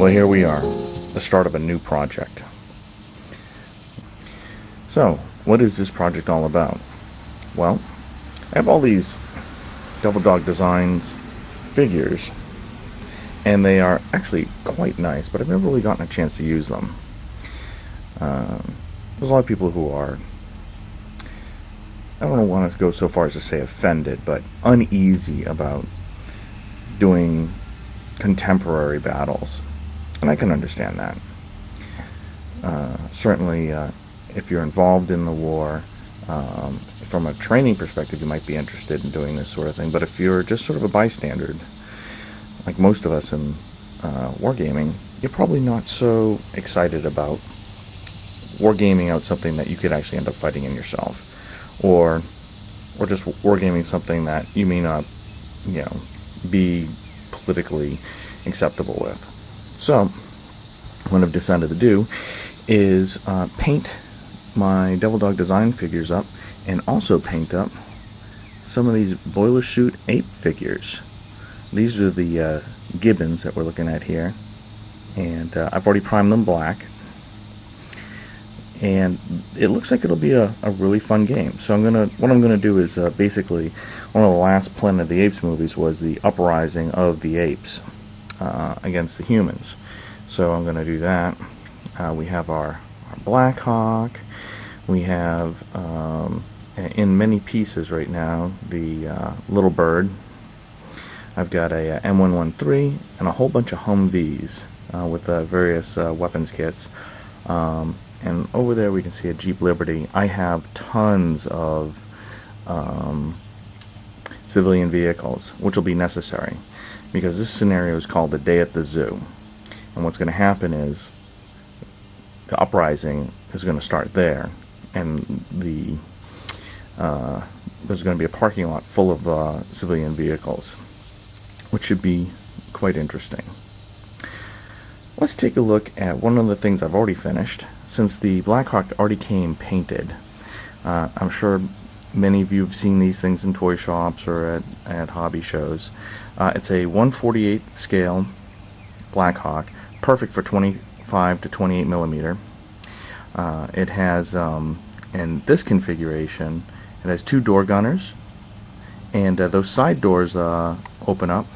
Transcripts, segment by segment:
Well, here we are, the start of a new project. So, what is this project all about? Well, I have all these Devil Dog Designs figures, and they are actually quite nice, but I've never really gotten a chance to use them. There's a lot of people who are, I don't want to go so far as to say offended, but uneasy about doing contemporary battles. And I can understand that. Certainly, if you're involved in the war, from a training perspective, you might be interested in doing this sort of thing. But if you're just sort of a bystander, like most of us in wargaming, you're probably not so excited about wargaming out something that you could actually end up fighting in yourself, or just wargaming something that you may not, be politically acceptable with. So, what I've decided to do is paint my Devil Dog Design figures up, and also paint up some of these Boiler Suit ape figures. These are the gibbons that we're looking at here, and I've already primed them black, and it looks like it'll be a really fun game. So what I'm gonna do is basically, one of the last Planet of the Apes movies was the uprising of the apes against the humans. So I'm gonna do that. We have our Black Hawk. We have in many pieces right now the Little Bird. I've got a M113 and a whole bunch of Humvees with various weapons kits. And over there we can see a Jeep Liberty. I have tons of civilian vehicles, which will be necessary, because this scenario is called The Day at the Zoo. And what's going to happen is the uprising is going to start there, and there's going to be a parking lot full of civilian vehicles, which should be quite interesting. Let's take a look at one of the things I've already finished, since the Black Hawk already came painted. I'm sure many of you have seen these things in toy shops or at hobby shows. It's a 1/48 scale Black Hawk, perfect for 25 to 28 millimeter. It has, in this configuration, it has 2 door gunners, and those side doors open up.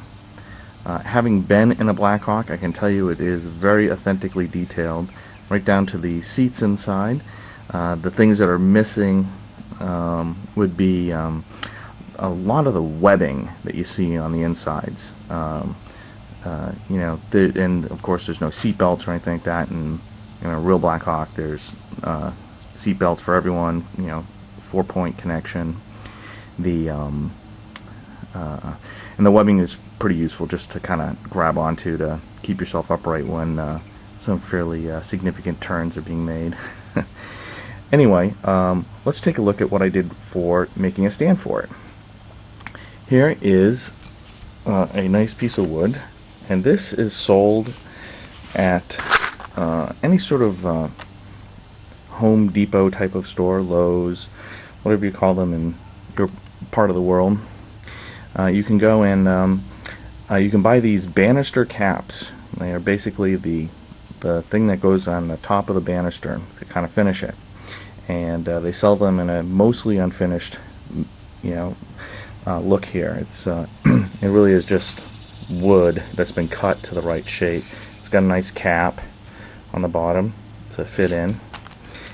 Having been in a Black Hawk, I can tell you it is very authentically detailed, right down to the seats inside. The things that are missing would be a lot of the webbing that you see on the insides. And of course there's no seat belts or anything like that. And in a real Black Hawk, there's seat belts for everyone. 4-point connection. And the webbing is pretty useful just to kind of grab onto to keep yourself upright when some fairly significant turns are being made. Anyway, let's take a look at what I did for making a stand for it. Here is a nice piece of wood, and this is sold at any sort of Home Depot type of store, Lowe's, whatever you call them in your part of the world. You can go and you can buy these banister caps. They are basically the thing that goes on the top of the banister to kind of finish it, and they sell them in a mostly unfinished look here. It's it really is just wood that's been cut to the right shape. It's got a nice cap on the bottom to fit in,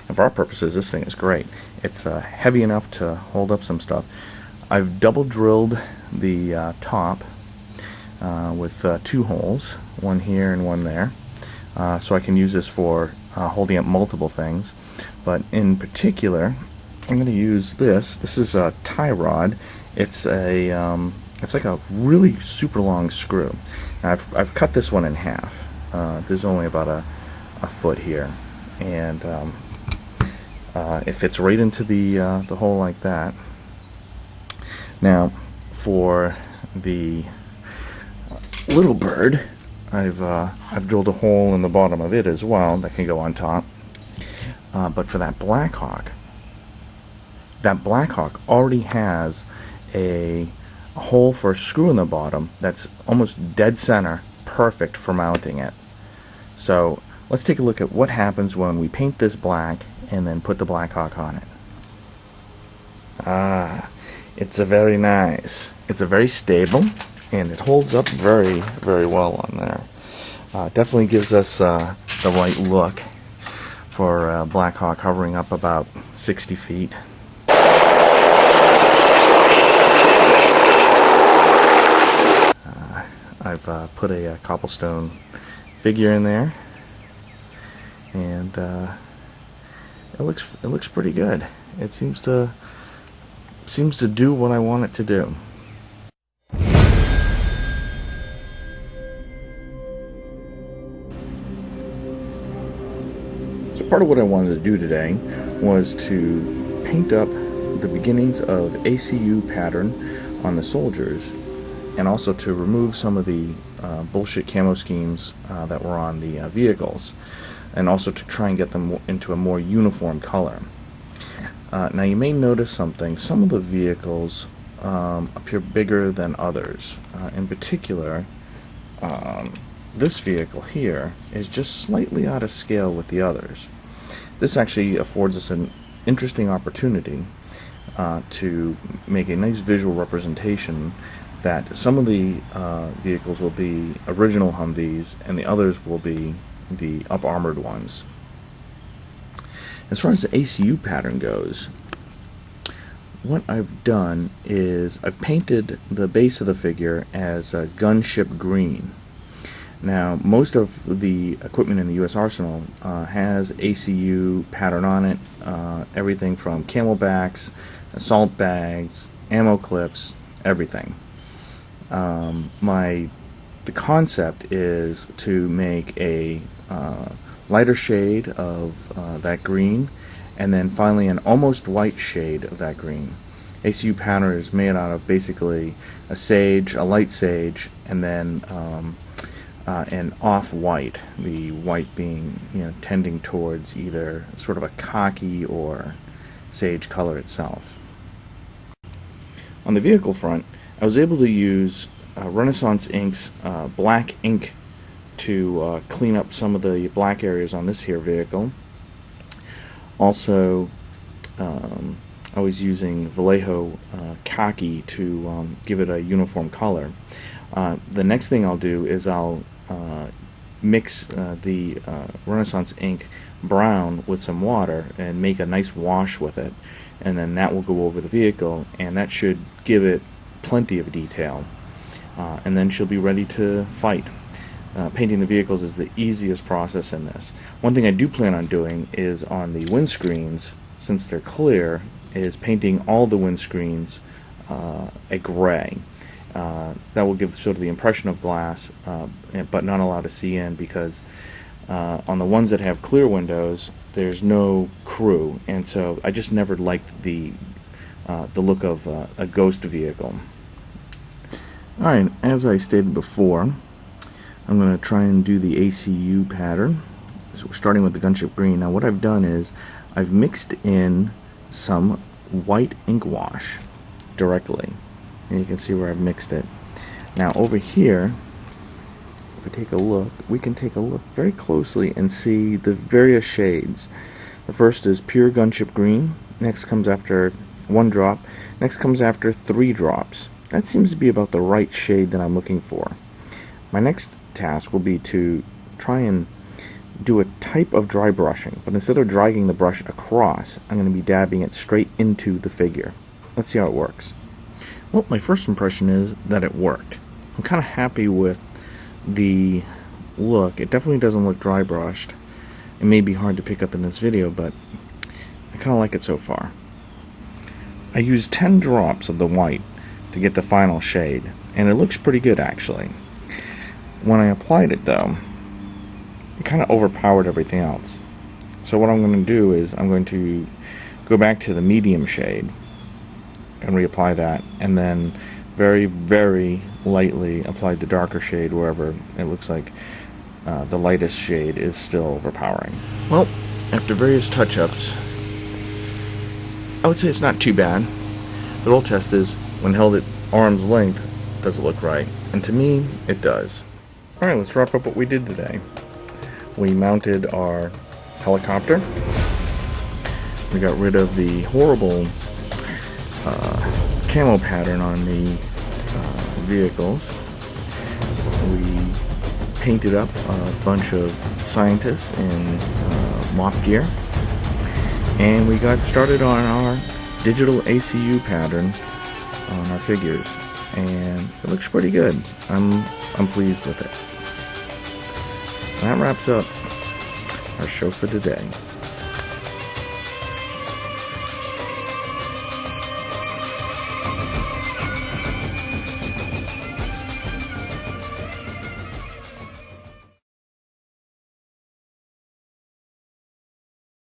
and for our purposes this thing is great. It's heavy enough to hold up some stuff. I've double drilled the top with 2 holes, one here and one there, so I can use this for holding up multiple things. But in particular, I'm going to use this. This is a tie rod. It's like a really super long screw. Now, I've cut this one in half. There's only about a foot here, and it fits right into the hole like that. Now, for the Little Bird, I've drilled a hole in the bottom of it as well that can go on top. But for that Black Hawk already has a hole for a screw in the bottom that's almost dead center, perfect for mounting it. So let's take a look at what happens when we paint this black and then put the Blackhawk on it. It's a very nice. It's a very stable, and it holds up very, very well on there. Definitely gives us the right look for Blackhawk, hovering up about 60 feet. I've put a cobblestone figure in there, and it looks pretty good. It seems to do what I want it to do. So part of what I wanted to do today was to paint up the beginnings of ACU pattern on the soldiers, and also to remove some of the bullshit camo schemes that were on the vehicles, and also to try and get them into a more uniform color. Now you may notice something. Some of the vehicles appear bigger than others. In particular, this vehicle here is just slightly out of scale with the others. This actually affords us an interesting opportunity to make a nice visual representation that some of the vehicles will be original Humvees and the others will be the up-armored ones. As far as the ACU pattern goes, what I've done is I've painted the base of the figure as a gunship green. Now, most of the equipment in the U.S. Arsenal has ACU pattern on it, everything from camelbacks, assault bags, ammo clips, everything. The concept is to make a lighter shade of that green, and then finally an almost white shade of that green. ACU pattern is made out of basically a sage, a light sage, and then an off-white, the white being, tending towards either sort of a khaki or sage color itself. On the vehicle front, I was able to use Renaissance Ink's black ink to clean up some of the black areas on this here vehicle. Also, I was using Vallejo khaki to give it a uniform color. The next thing I'll do is I'll mix the Renaissance ink brown with some water and make a nice wash with it, and then that will go over the vehicle, and that should give it plenty of detail, and then she'll be ready to fight. Painting the vehicles is the easiest process in this. One thing I do plan on doing is on the windscreens, since they're clear, is painting all the windscreens a gray. That will give sort of the impression of glass, but not allow to see in, because on the ones that have clear windows, there's no crew, and so I just never liked the look of a ghost vehicle. Alright, as I stated before, I'm going to try and do the ACU pattern. So we're starting with the gunship green. Now what I've done is I've mixed in some white ink wash directly, and you can see where I've mixed it. Now over here, if we take a look, we can take a look very closely and see the various shades. The first is pure gunship green, next comes after 1 drop, next comes after 3 drops. That seems to be about the right shade that I'm looking for. My next task will be to try and do a type of dry brushing, but instead of dragging the brush across, I'm going to be dabbing it straight into the figure. Let's see how it works. Well, my first impression is that it worked. I'm kind of happy with the look. It definitely doesn't look dry brushed. It may be hard to pick up in this video, but I kind of like it so far. I used 10 drops of the white to get the final shade, and it looks pretty good actually. When I applied it though, it kind of overpowered everything else. So what I'm going to do is I'm going to go back to the medium shade and reapply that, and then very, very lightly apply the darker shade wherever it looks like the lightest shade is still overpowering. Well, after various touch-ups, I would say it's not too bad. The real test is, when held at arm's length, does it look right? And to me, it does. Alright, let's wrap up what we did today. we mounted our helicopter. We got rid of the horrible camo pattern on the vehicles. We painted up a bunch of scientists in MOP gear, and we got started on our digital ACU pattern on our figures, and it looks pretty good. I'm pleased with it. And that wraps up our show for today.